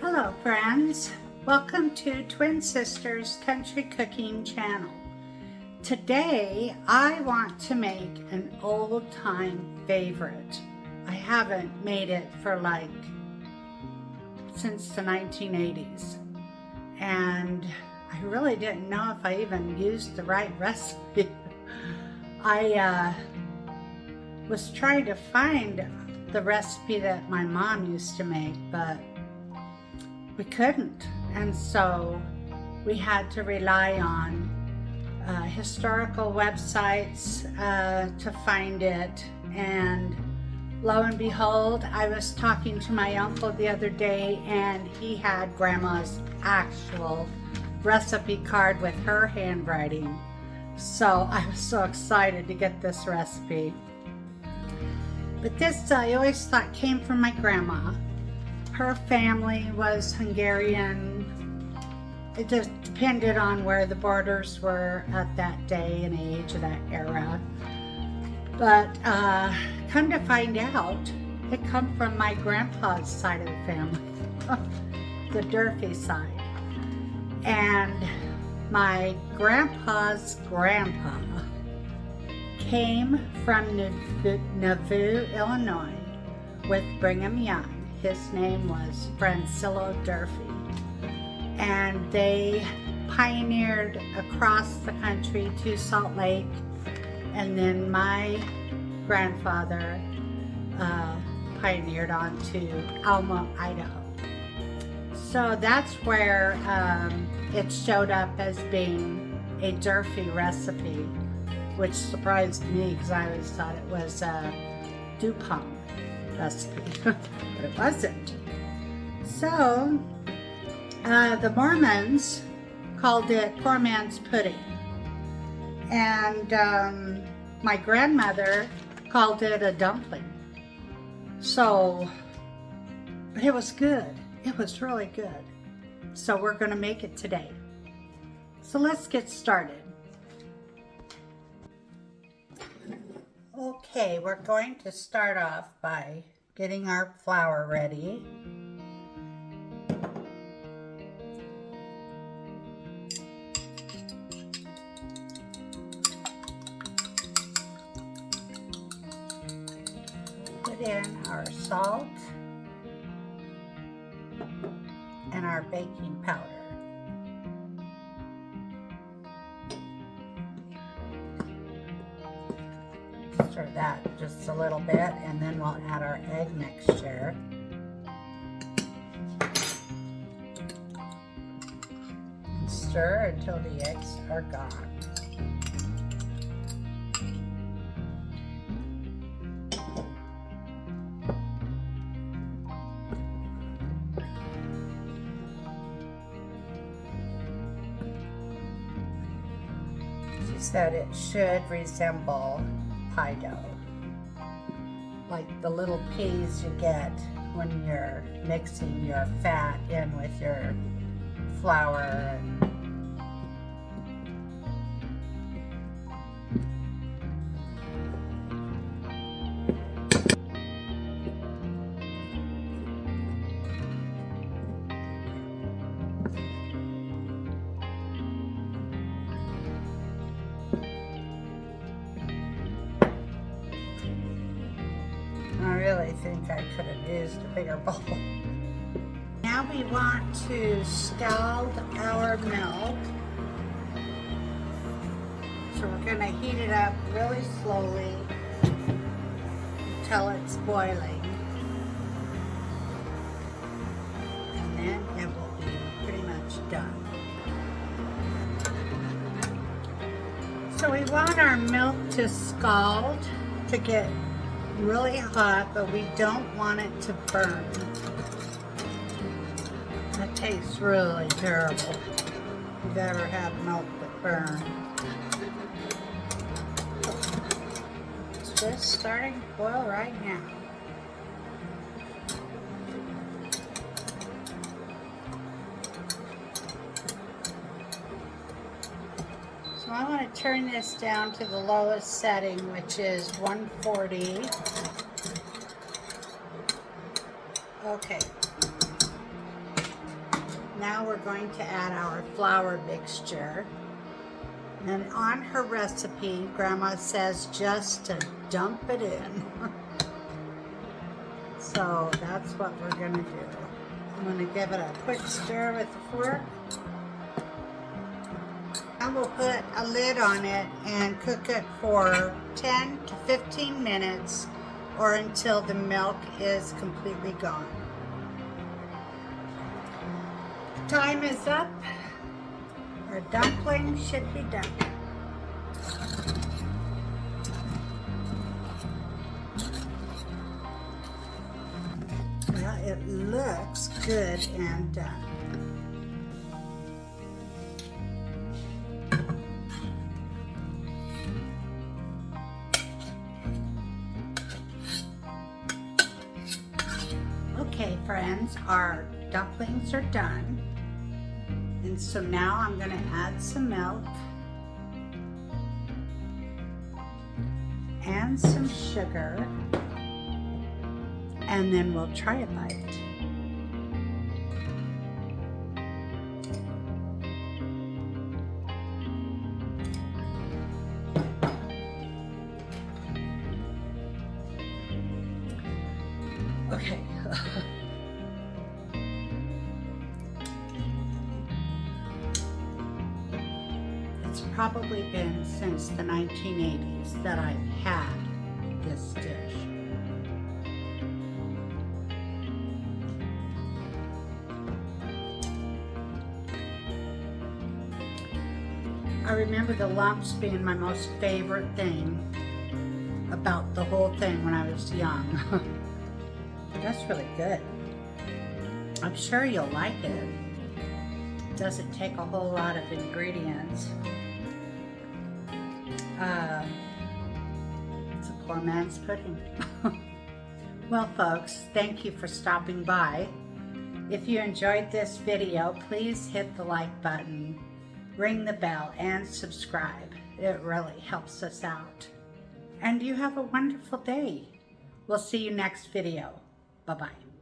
Hello friends, welcome to Twin Sisters Country Cooking Channel. Today I want to make an old time favorite. I haven't made it for since the 1980s, and I really didn't know if I even used the right recipe. I was trying to find the recipe that my mom used to make, but we couldn't, and so we had to rely on historical websites to find it. And lo and behold, I was talking to my uncle the other day, and he had Grandma's actual recipe card with her handwriting. So I was so excited to get this recipe. But this I always thought came from my grandma. Her family was Hungarian. It just depended on where the borders were at that day and age of that era. But come to find out, it come from my grandpa's side of the family, the Durfee side. And my grandpa's grandpa came from Nauvoo, Illinois with Brigham Young. His name was Francillo Durfee, and they pioneered across the country to Salt Lake, and then my grandfather pioneered on to Alma, Idaho. So that's where it showed up as being a Durfee recipe, which surprised me because I always thought it was a dumpling recipe, but it wasn't. So the Mormons called it poor man's pudding, and my grandmother called it a dumpling. So, but it was good. It was really good. So we're going to make it today. So let's get started. Okay, we're going to start off by getting our flour ready. Put in our salt and our baking powder. Stir that just a little bit, and then we'll add our egg mixture. And stir until the eggs are gone. She said it should resemble pie dough, like the little peas you get when you're mixing your fat in with your flour. And I really think I could have used a bigger bowl. Now we want to scald our milk. So we're going to heat it up really slowly until it's boiling. And then it will be pretty much done. So we want our milk to scald, to get really hot, but we don't want it to burn. That tastes really terrible if you've ever had milk that burned. It's just starting to boil right now. So I want to turn this down to the lowest setting, which is 140. Okay. Now we're going to add our flour mixture. And on her recipe, Grandma says just to dump it in. So that's what we're gonna do. I'm gonna give it a quick stir with the fork. I will put a lid on it and cook it for 10 to 15 minutes or until the milk is completely gone. Time is up. Our dumpling should be done. Well, it looks good and done. Okay, friends, our dumplings are done. And so now I'm going to add some milk and some sugar, and then we'll try a bite. Okay. It's probably been since the 1980s that I've had this dish. I remember the lumps being my most favorite thing about the whole thing when I was young. That's really good. I'm sure you'll like it. It doesn't take a whole lot of ingredients. It's a poor man's pudding. Well, folks, thank you for stopping by. If you enjoyed this video, please hit the like button, ring the bell, and subscribe. It really helps us out. And you have a wonderful day. We'll see you next video. Bye-bye.